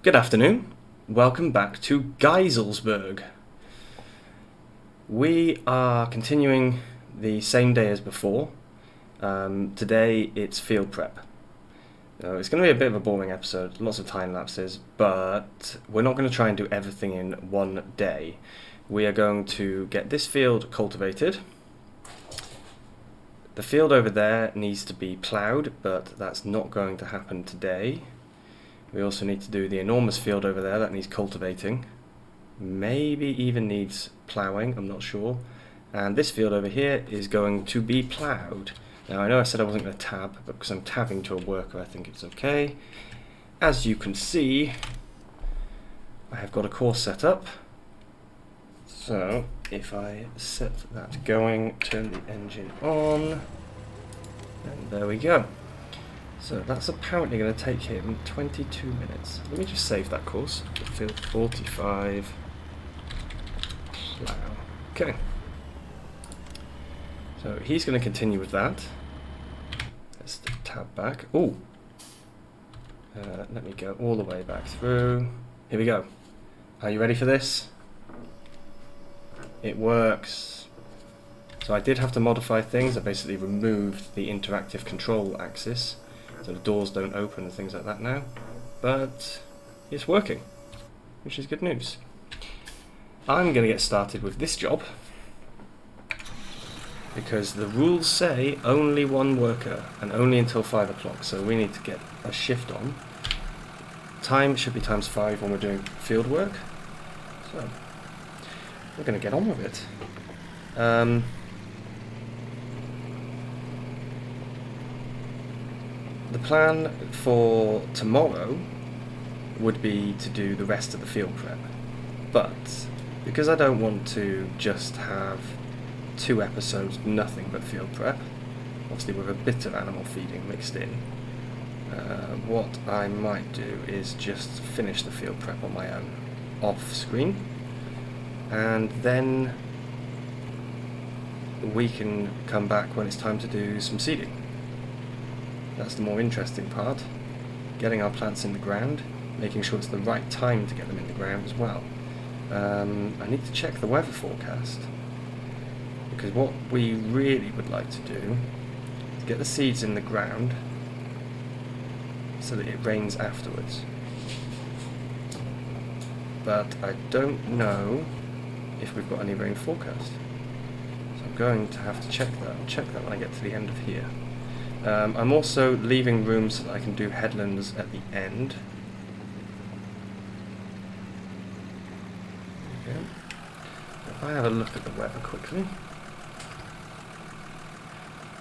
Good afternoon. Welcome back to Geiselsberg. We are continuing the same day as before. Today it's field prep. It's going to be a bit of a boring episode, lots of time lapses, but we're not going to try and do everything in one day. We are going to get this field cultivated. The field over there needs to be ploughed, but that's not going to happen today. We also need to do the enormous field over there that needs cultivating. Maybe even needs ploughing, I'm not sure. And this field over here is going to be ploughed. Now I know I said I wasn't going to tab, but because I'm tabbing to a worker I think it's okay. As you can see, I have got a course set up. So if I set that going, turn the engine on, and there we go. So that's apparently going to take him 22 minutes. Let me just save that course. Field 45. Plough. Okay. So he's going to continue with that. Let's tab back. Oh. Let me go all the way back through. Here we go. Are you ready for this? It works. So I did have to modify things. I basically removed the interactive control axis, so the doors don't open and things like that now. But it's working, which is good news. I'm going to get started with this job, because the rules say only one worker and only until 5 o'clock, so we need to get a shift on. Time should be times 5 when we're doing field work. So we're going to get on with it. The plan for tomorrow would be to do the rest of the field prep, but because I don't want to just have 2 episodes nothing but field prep, obviously with a bit of animal feeding mixed in, what I might do is just finish the field prep on my own off screen, and then we can come back when it's time to do some seeding. That's the more interesting part, getting our plants in the ground, making sure it's the right time to get them in the ground as well. I need to check the weather forecast, because what we really would like to do is get the seeds in the ground so that it rains afterwards. But I don't know if we've got any rain forecast, so I'm going to have to check that. I'll check that when I get to the end of here. I'm also leaving room so that I can do headlands at the end. Okay. If I have a look at the weather quickly.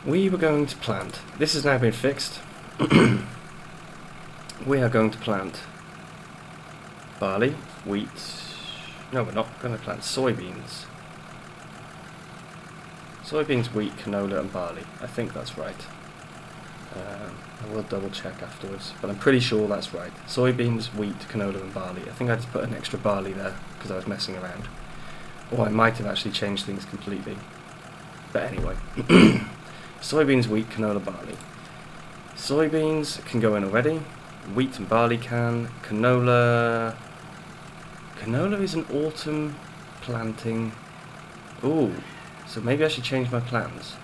We were going to plant. This has now been fixed. We are going to plant barley, wheat. No, we're not going to plant soybeans. Soybeans, wheat, canola and barley. I think that's right. I will double check afterwards, but I'm pretty sure that's right. Soybeans, wheat, canola and barley. I think I just put an extra barley there because I was messing around. Or I might have actually changed things completely. But anyway. Soybeans, wheat, canola, barley. Soybeans can go in already. Wheat and barley can. Canola is an autumn planting. Ooh, so maybe I should change my plans.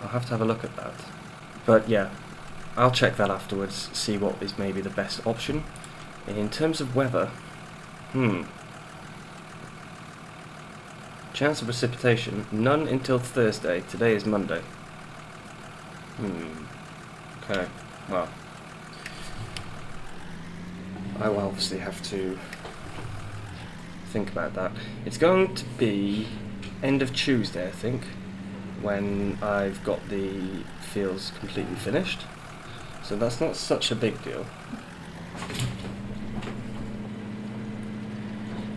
I'll have to have a look at that. But yeah, I'll check that afterwards, see what is maybe the best option. In terms of weather, chance of precipitation, none until Thursday. Today is Monday. Okay, well, I will obviously have to think about that. It's going to be end of Tuesday, I think, when I've got the fields completely finished. So that's not such a big deal.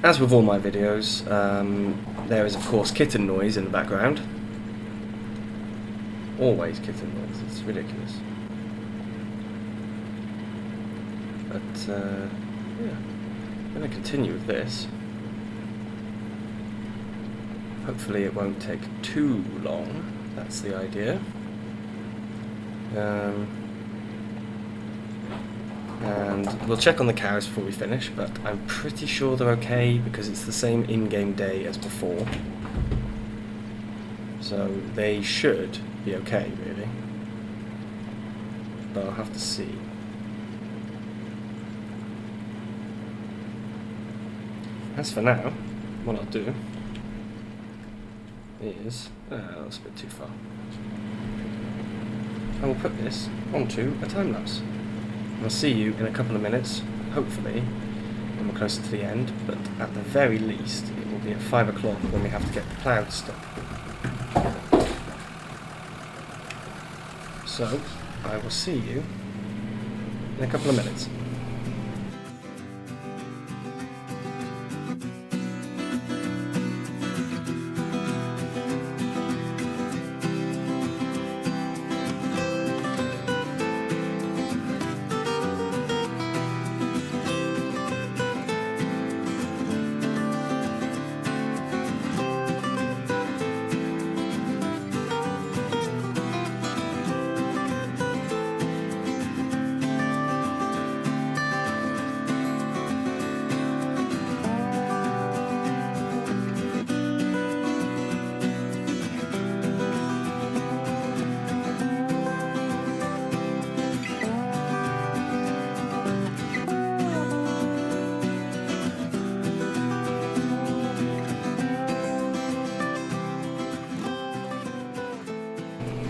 As with all my videos, there is of course kitten noise in the background. Always kitten noise, it's ridiculous. But yeah, I'm going to continue with this. Hopefully it won't take too long, that's the idea. And we'll check on the cows before we finish, but I'm pretty sure they're okay because it's the same in-game day as before. So they should be okay, really. But I'll have to see. As for now, what I'll do is... that's a bit too far. I will put this onto a time-lapse. I'll see you in a couple of minutes, hopefully, when we're closer to the end, but at the very least, it will be at 5 o'clock when we have to get the plough to stop. So, I will see you in a couple of minutes.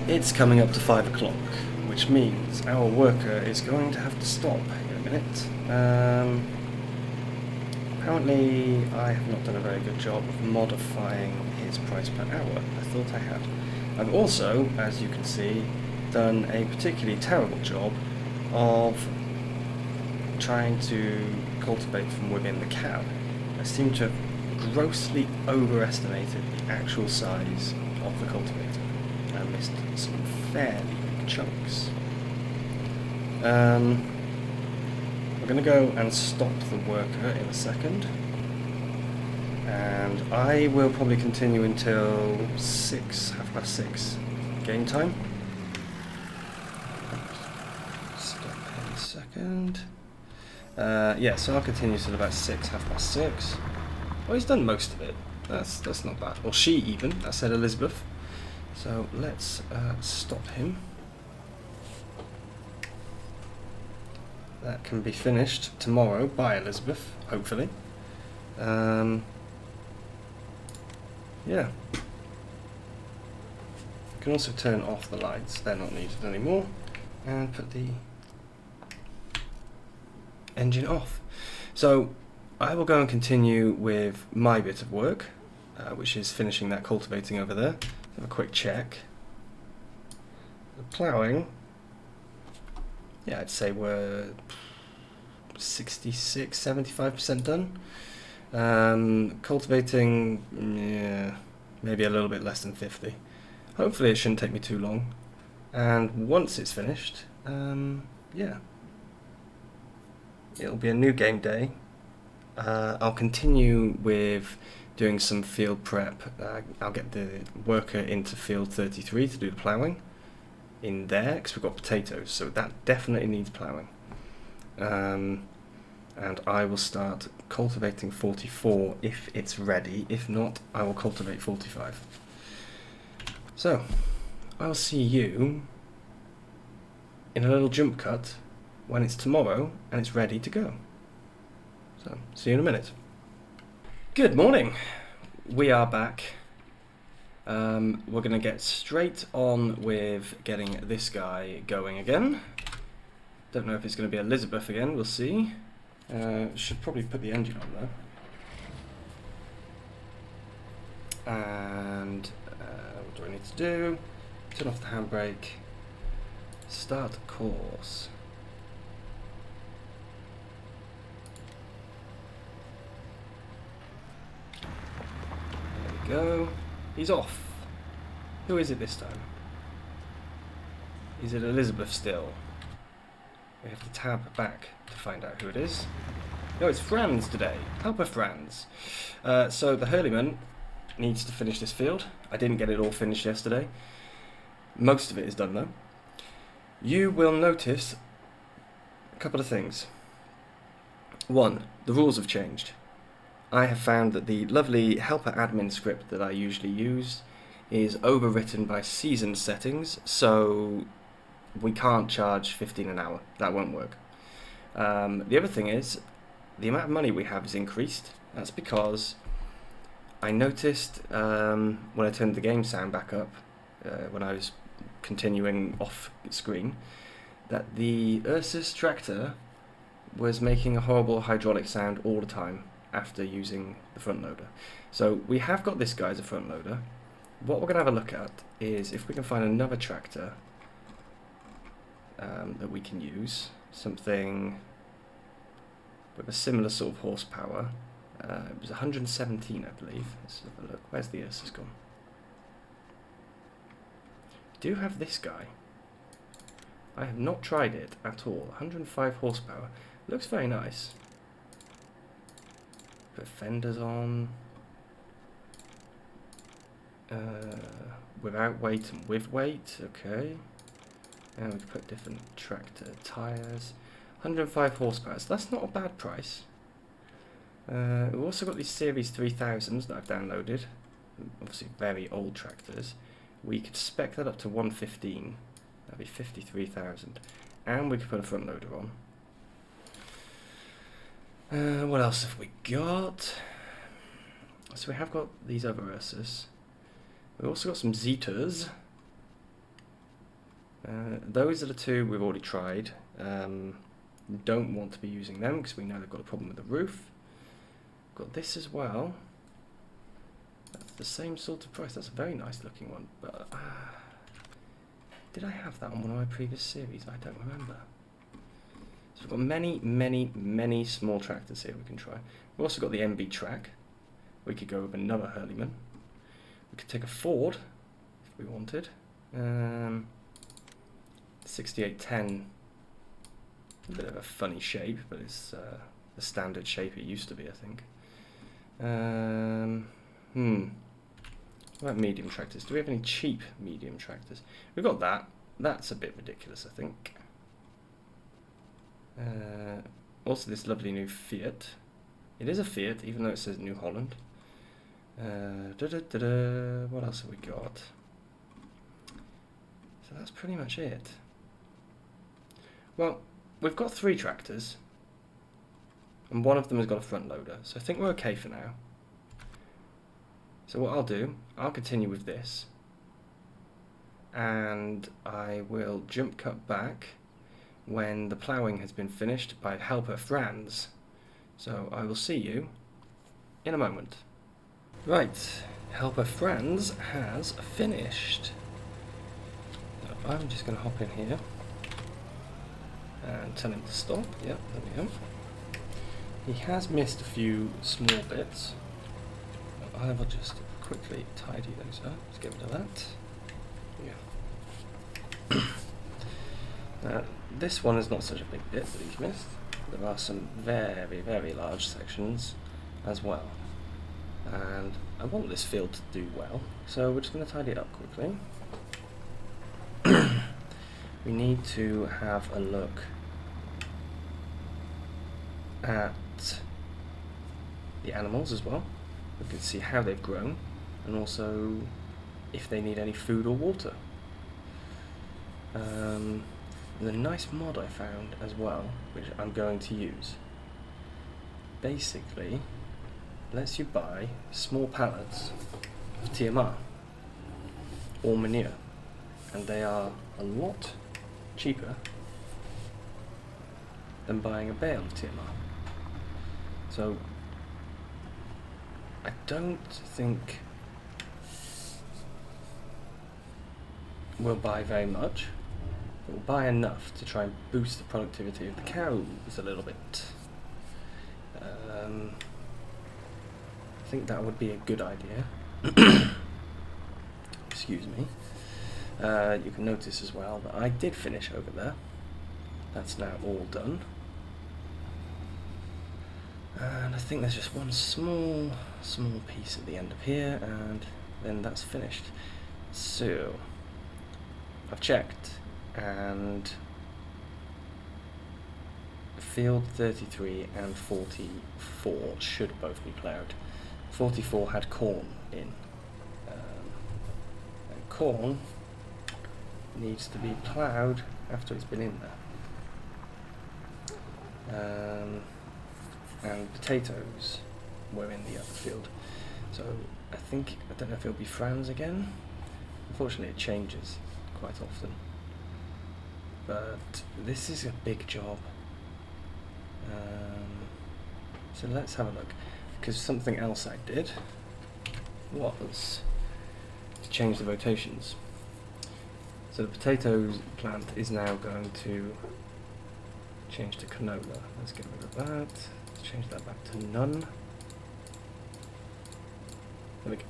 It's coming up to 5 o'clock, which means our worker is going to have to stop in a minute. Apparently I have not done a very good job of modifying his price per hour. I thought I had. I've also, as you can see, done a particularly terrible job of trying to cultivate from within the cab. I seem to have grossly overestimated the actual size of the cultivator. I missed some fairly big chunks. We're going to go and stop the worker in a second, and I will probably continue until 6:30 game time. Stop in a second. Yeah, so I'll continue till about 6:30. Well, he's done most of it. That's not bad. Or she even. That said Elizabeth. So let's stop him. That can be finished tomorrow by Elizabeth, hopefully. Yeah. You can also turn off the lights, they're not needed anymore, and put the engine off. So I will go and continue with my bit of work, which is finishing that cultivating over there. Have a quick check. The ploughing, yeah, I'd say we're 66–75% done. Cultivating, yeah, maybe a little bit less than 50. Hopefully it shouldn't take me too long. And once it's finished, yeah, it'll be a new game day. I'll continue with doing some field prep. I'll get the worker into field 33 to do the ploughing in there, because we've got potatoes, so that definitely needs ploughing. And I will start cultivating 44 if it's ready. If not, I will cultivate 45. So, I'll see you in a little jump cut when it's tomorrow and it's ready to go. So, see you in a minute. Good morning. We are back. We're going to get straight on with getting this guy going again. Don't know if it's going to be Elizabeth again, we'll see. Should probably put the engine on though. And what do I need to do? Turn off the handbrake. Start course. Go. He's off. Who is it this time? Is it Elizabeth still? We have to tab back to find out who it is. No, it's Franz today. Helper Franz. So the hurleyman needs to finish this field. I didn't get it all finished yesterday. Most of it is done though. You will notice a couple of things. One, the rules have changed. I have found that the lovely helper admin script that I usually use is overwritten by season settings, so we can't charge 15 an hour. That won't work. The other thing is, the amount of money we have is increased. That's because I noticed when I turned the game sound back up, when I was continuing off screen, that the Ursus tractor was making a horrible hydraulic sound all the time after using the front loader. So we have got this guy as a front loader. What we're going to have a look at is if we can find another tractor that we can use, something with a similar sort of horsepower. It was 117, I believe. Let's have a look. Where's the Ursus gone? We do have this guy. I have not tried it at all. 105 horsepower. Looks very nice. Put fenders on. Without weight and with weight. Okay. And we can put different tractor tyres. 105 horsepower. So that's not a bad price. We've also got these Series 3000s that I've downloaded. Obviously very old tractors. We could spec that up to 115. That'd be 53,000. And we could put a front loader on. What else have we got? So we have got these other Ursus. We've also got some Zetas. Those are the two we've already tried. Don't want to be using them because we know they've got a problem with the roof. Got this as well. That's the same sort of price. That's a very nice looking one. But did I have that on one of my previous series? I don't remember. So we've got many small tractors here we can try. We've also got the MB track. We could go with another Hurleyman. We could take a Ford if we wanted. 6810. A bit of a funny shape, but it's the standard shape it used to be, I think. What about medium tractors? Do we have any cheap medium tractors? We've got that. That's a bit ridiculous, I think. Also this lovely new Fiat. It is a Fiat, even though it says New Holland. What else have we got? So that's pretty much it. Well, we've got 3 tractors, and one of them has got a front loader, so I think we're okay for now. So what I'll do, I'll continue with this, and I will jump cut back when the ploughing has been finished by helper Franz. So I will see you in a moment. Right, helper Franz has finished. So I'm just going to hop in here and tell him to stop. Yep, there we go. He has missed a few small bits. I will just quickly tidy those up. Let's get rid of that. Yeah. This one is not such a big bit that he's missed. There are some very large sections as well. And I want this field to do well, so we're just going to tidy it up quickly. We need to have a look at the animals as well. We can see how they've grown and also if they need any food or water. There's a nice mod I found as well, which I'm going to use. Basically, lets you buy small pallets of TMR or manure, and they are a lot cheaper than buying a bale of TMR. So I don't think we'll buy very much, but we'll buy enough to try and boost the productivity of the cows a little bit. I think that would be a good idea. Excuse me. You can notice as well that I did finish over there. That's now all done. And I think there's just one small piece at the end of here, and then that's finished. So I've checked, and field 33 and 44 should both be ploughed. 44 had corn in. And corn needs to be ploughed after it's been in there. And potatoes were in the other field. So I don't know if it'll be Franz again. Unfortunately it changes quite often. But this is a big job. So let's have a look. Because something else I did was to change the rotations. So the potatoes plant is now going to change to canola. Let's get rid of that. Let's change that back to none. There we go.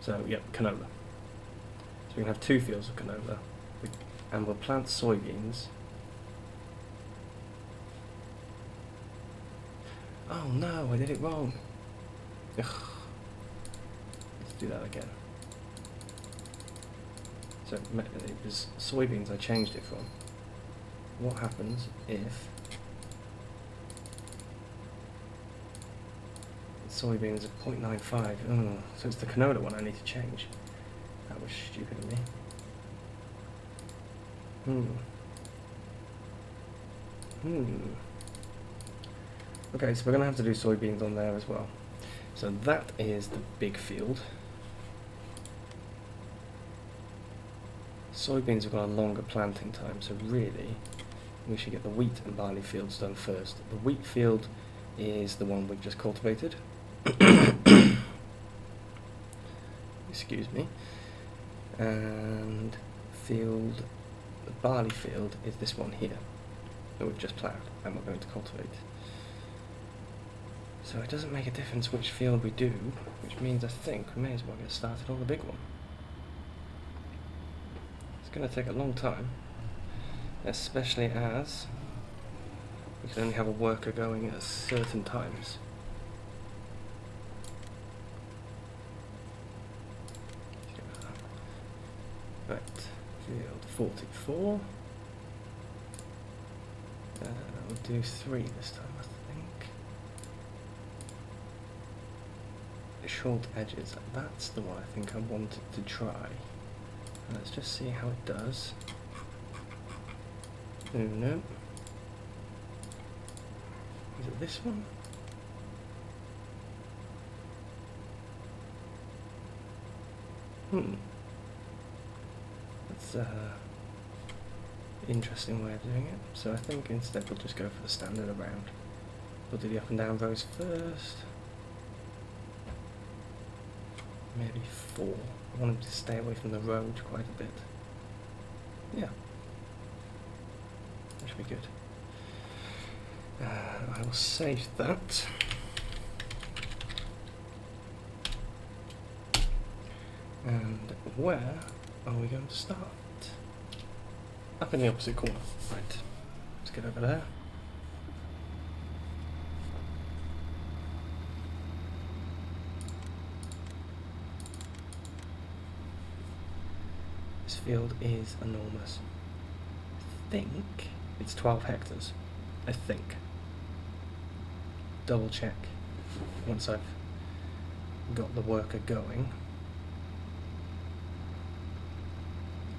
So, yep, canola. So we can have 2 fields of canola. And we'll plant soybeans. Oh no, I did it wrong. Ugh. Let's do that again. So it was soybeans I changed it from. What happens if soybeans are 0.95? Oh, so it's the canola one I need to change. That was stupid of me. Okay, so we're going to have to do soybeans on there as well. So that is the big field. Soybeans have got a longer planting time, so really we should get the wheat and barley fields done first. The wheat field is the one we've just cultivated. Excuse me. And the barley field is this one here that we've just ploughed and we're going to cultivate. So it doesn't make a difference which field we do, which means I think we may as well get started on the big one. It's going to take a long time, especially as we can only have a worker going at certain times. Right, field 44. We'll do 3 this time, I think. The short edges, that's the one I think I wanted to try. Let's just see how it does. Oh no. Is it this one? That's interesting way of doing it. So I think instead we'll just go for the standard around. We'll do the up and down rows first. Maybe 4. I want him to stay away from the road quite a bit. Yeah. That should be good. I will save that. And where are we going to start? Up in the opposite corner. Right. Let's get over there. This field is enormous. I think it's 12 hectares. I think. Double check once I've got the worker going.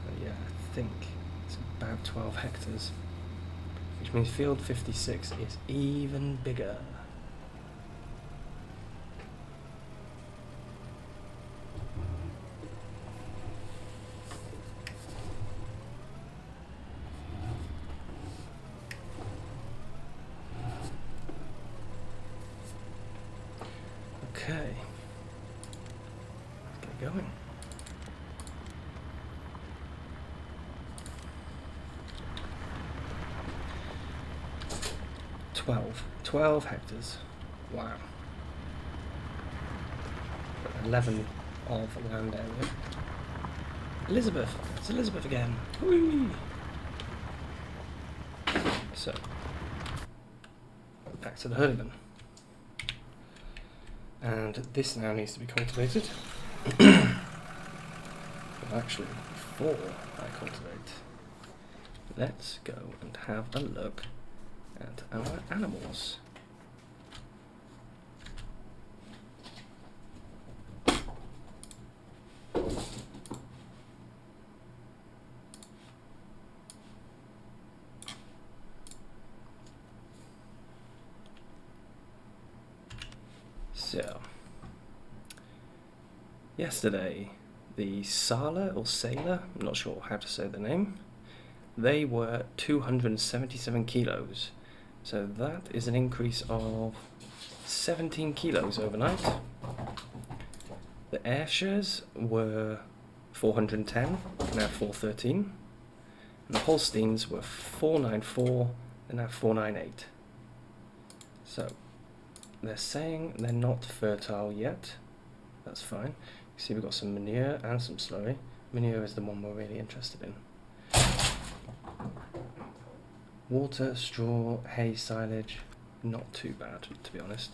But yeah, I think it's about 12 hectares, which means field 56 is even bigger. Okay, let's get going. Twelve hectares. Wow. 11 of land area. Elizabeth! It's Elizabeth again. Whee! So, back to the hurryman. And this now needs to be cultivated. Well, actually, before I cultivate, let's go and have a look at our animals. So, yesterday, the Sala or Sailor, I'm not sure how to say the name, they were 277 kilos. So that is an increase of 17 kilos overnight. The Ayrshire's were 410, now 413. And the Holsteins were 494, they're now 498. So, they're saying they're not fertile yet. That's fine. You see we've got some manure and some slurry. Manure is the one we're really interested in. Water, straw, hay, silage, not too bad, to be honest.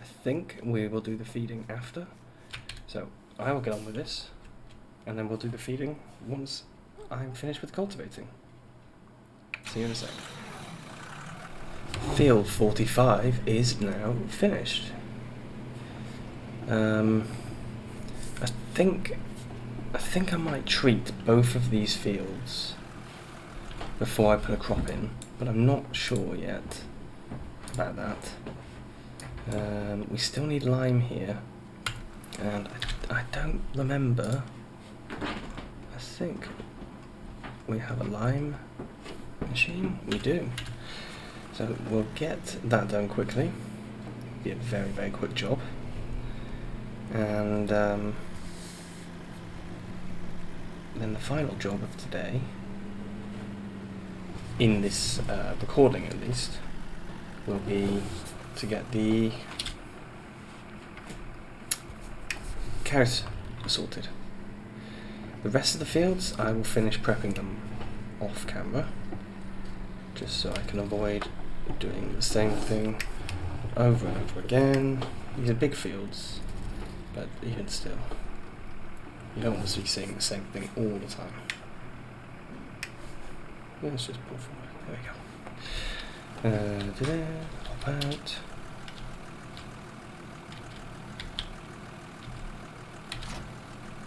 I think we will do the feeding after. So I will get on with this, and then we'll do the feeding once I'm finished with cultivating. See you in a sec. Field 45 is now finished. I think I might treat both of these fields before I put a crop in, but I'm not sure yet about that. We still need lime here, and I don't remember. I think we have a lime machine. We do. So we'll get that done quickly. Be a very, very quick job. And then the final job of today, in this recording at least, will be to get the carrots sorted. The rest of the fields I will finish prepping them off camera, just so I can avoid doing the same thing over and over again. These are big fields, but even still, you don't want to be seeing the same thing all the time. Let's just pull forward. There we go. Pop out.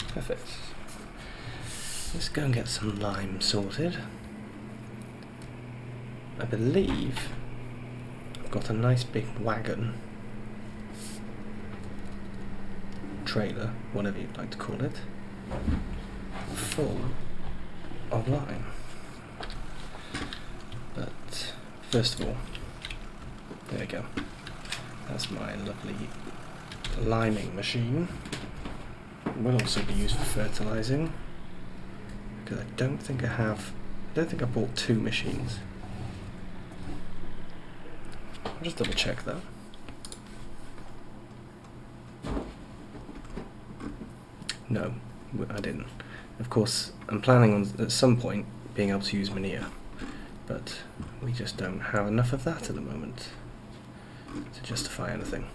Perfect. Let's go and get some lime sorted. I believe I've got a nice big wagon, trailer, whatever you'd like to call it, full of lime. But first of all, there we go. That's my lovely liming machine. It will also be used for fertilizing, because I don't think I bought two machines. I'll just double check that. No, I didn't. Of course, I'm planning on at some point being able to use manure, but we just don't have enough of that at the moment to justify anything.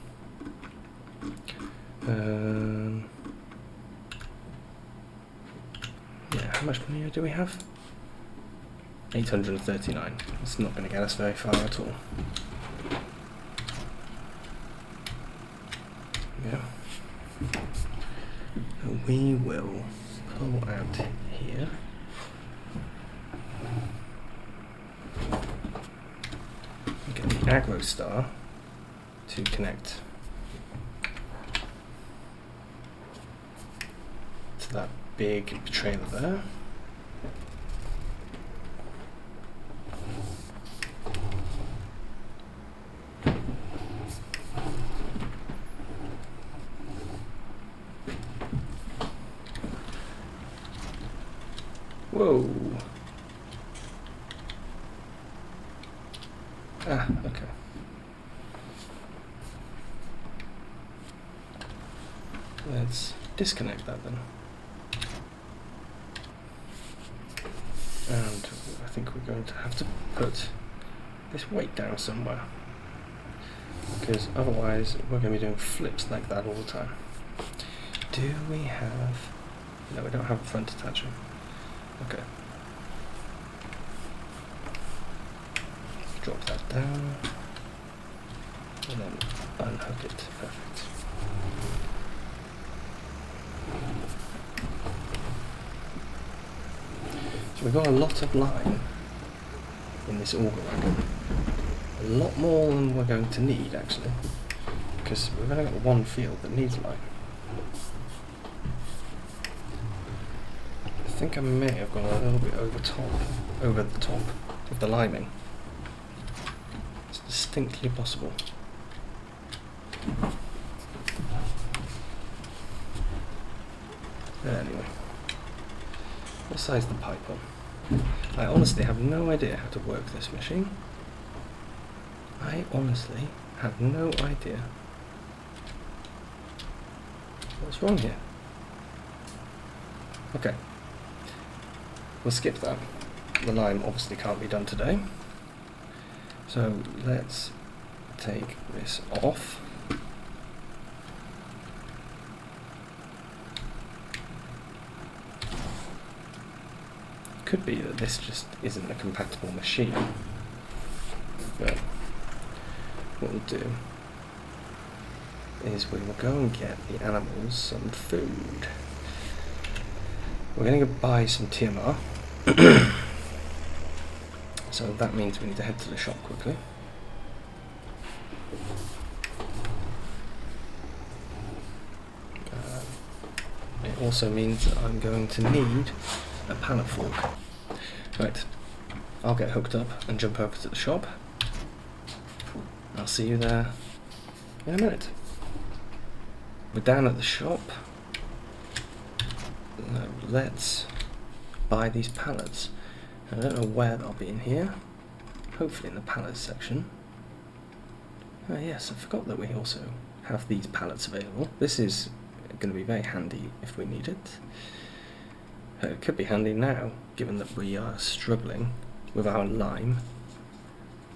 Yeah, how much manure do we have? 839. It's not going to get us very far at all. Yeah. We will pull out here. Get the agro star to connect to that big trailer there. Whoa. Ah, okay. Let's disconnect that then. And I think we're going to have to put this weight down somewhere, because otherwise we're going to be doing flips like that all the time. Do we have... No, we don't have a front attachment. Okay. drop that down, and then unhook it. Perfect. So we've got a lot of line in this auger wagon. A lot more than we're going to need, actually, because we've only got one field that needs line. I think I may have gone a little bit over the top of the liming. It's distinctly possible. Anyway, what size is the pipe on? I honestly have no idea how to work this machine. I honestly have no idea what's wrong here. Okay, we'll skip that. The lime obviously can't be done today. So let's take this off. Could be that this just isn't a compatible machine, but what we'll do is we will go and get the animals some food. We're going to go buy some TMR, so that means we need to head to the shop quickly. It also means that I'm going to need a pallet fork. Right, I'll get hooked up and jump over to the shop. I'll see you there in a minute. We're down at the shop. Let's buy these pallets. I don't know where they'll be in here. Hopefully in the pallets section. Oh yes, I forgot that we also have these pallets available. This is going to be very handy if we need it. It could be handy now, given that we are struggling with our lime.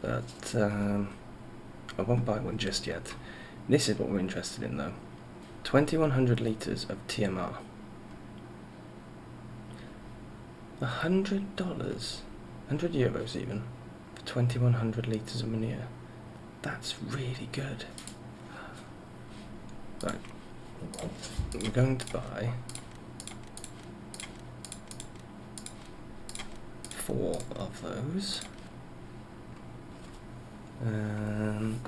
But I won't buy one just yet. This is what we're interested in though. 2100 litres of TMR. $100, 100 euros even, for 2100 litres of manure. That's really good. Right, we're going to buy 4 of those.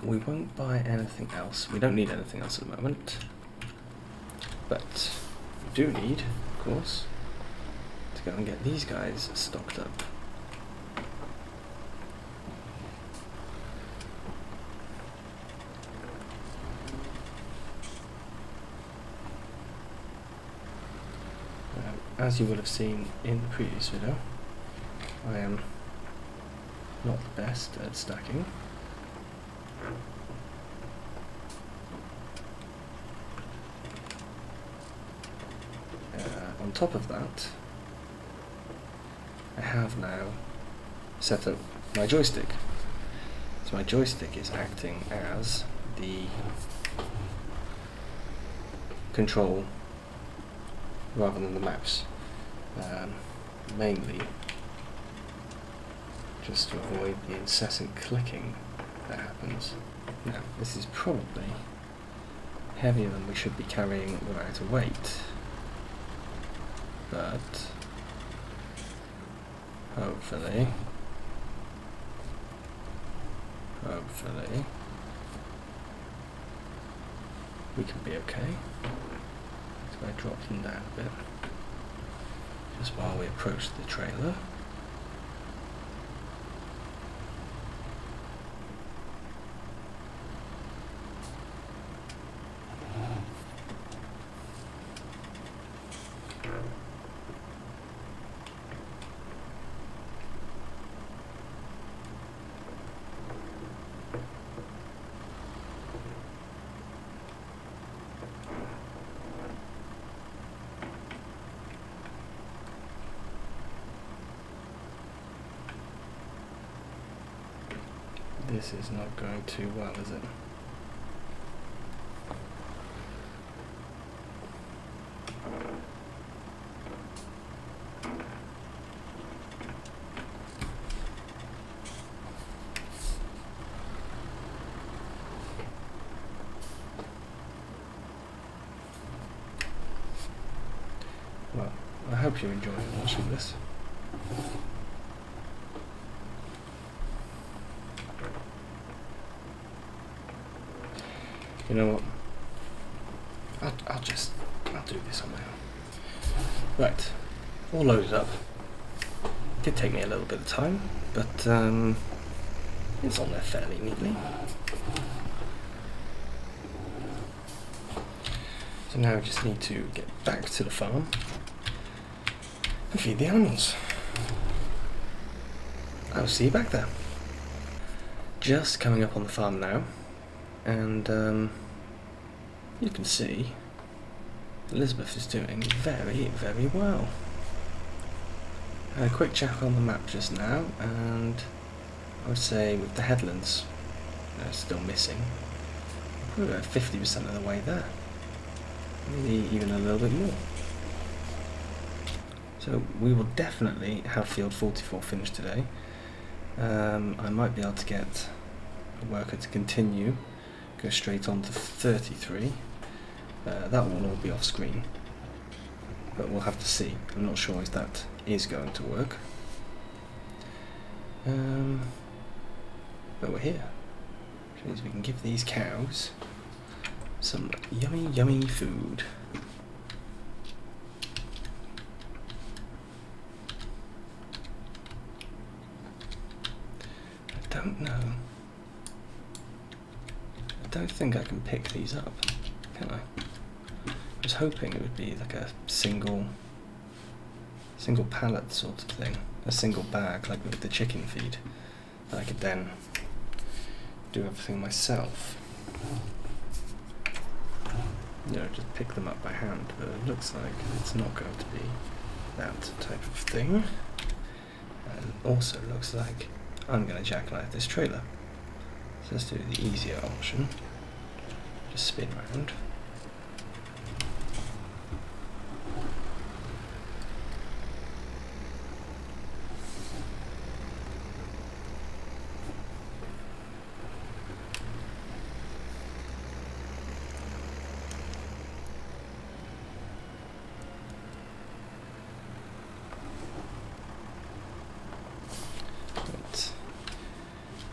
We won't buy anything else. We don't need anything else at the moment. But we do need, of course, to go and get these guys stocked up. As you will have seen in the previous video, I am not the best at stacking. On top of that, I have now set up my joystick. So my joystick is acting as the control rather than the mouse, mainly just to avoid the incessant clicking that happens. Now, this is probably heavier than we should be carrying without a weight, but hopefully we can be okay. So I drop them down a bit just while we approach the trailer. This is not going too well, is it? I hope you're enjoying watching this. You know what? I'll do this on my own. Right, all loaded up. It did take me a little bit of time, but it's on there fairly neatly. So now I just need to get back to the farm and feed the animals. I'll see you back there. Just coming up on the farm now, and you can see Elizabeth is doing very, very well. I had a quick check on the map just now, and I would say with the headlands still missing, we're at 50% of the way there. Maybe even a little bit more. So we will definitely have field 44 finished today. I might be able to get a worker to continue, go straight on to 33. That will all be off screen, but we'll have to see. I'm not sure if that is going to work. But we're here, which means we can give these cows some yummy, yummy food. I don't know. I don't think I can pick these up, can I? I was hoping it would be like a single pallet sort of thing, a single bag, like with the chicken feed, that I could then do everything myself. You know, just pick them up by hand, but it looks like it's not going to be that type of thing. And it also looks like I'm going to jackknife this trailer. So let's do the easier option. Just spin around.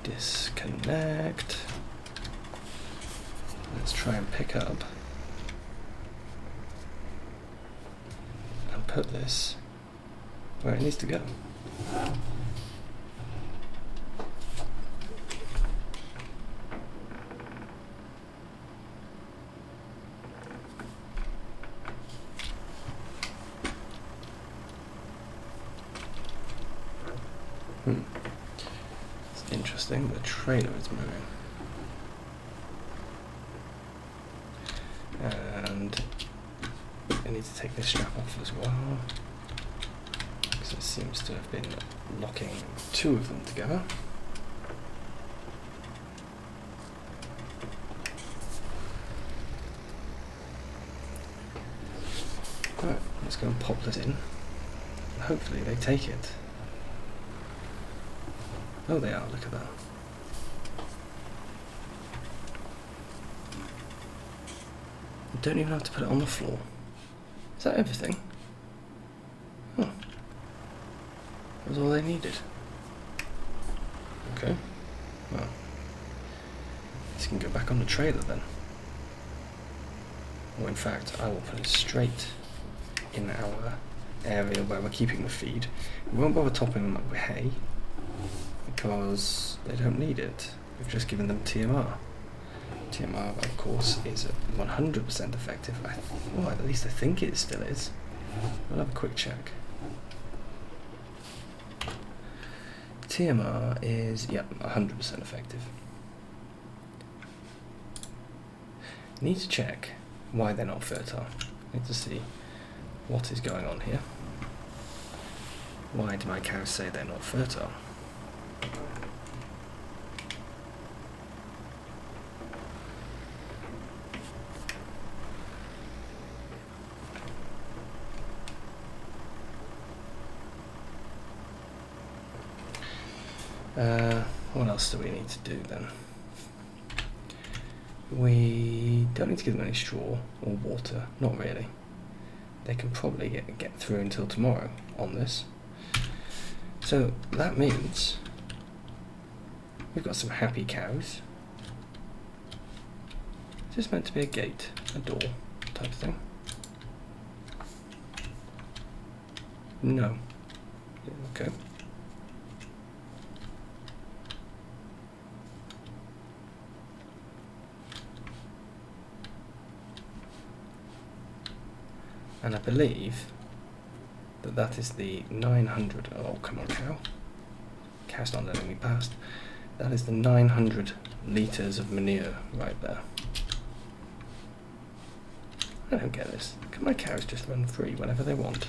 Disconnect. Let's try and pick up and put this where it needs to go. Interesting, the trailer is moving. And I need to take this strap off as well, because it seems to have been locking two of them together. Right, let's go and pop this in. Hopefully they take it. Oh, they are, look at that. You don't even have to put it on the floor. Is that everything? Oh. That was all they needed. Okay. Well. This can go back on the trailer then. Or in fact, I will put it straight in our area where we're keeping the feed. We won't bother topping them up with hay, because they don't need it. We've just given them TMR. TMR, of course, is 100% effective. Well, at least I think it still is. We'll have a quick check. TMR is, yeah, 100% effective. Need to check why they're not fertile. Need to see what is going on here. Why do my cows say they're not fertile? What else do we need to do then? We don't need to give them any straw or water, not really. they can probably get through until tomorrow on this. So that means we've got some happy cows. Is this meant to be a gate, a door type of thing? No. Okay. And I believe that that is the 900. Oh, come on, cow. Cow's not letting me past. That is the 900 litres of manure right there. I don't get this. Can my cows just run free whenever they want?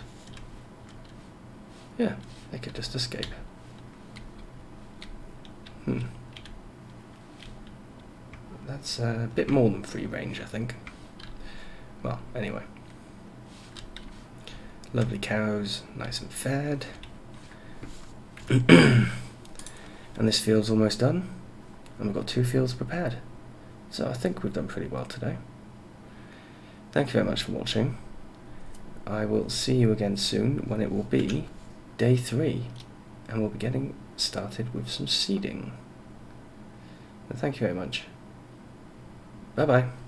Yeah, they could just escape. That's a bit more than free range, I think. Well, anyway. Lovely cows, nice and fed. And this field's almost done. And we've got 2 fields prepared. So I think we've done pretty well today. Thank you very much for watching. I will see you again soon when it will be day 3. And we'll be getting started with some seeding. But thank you very much. Bye bye.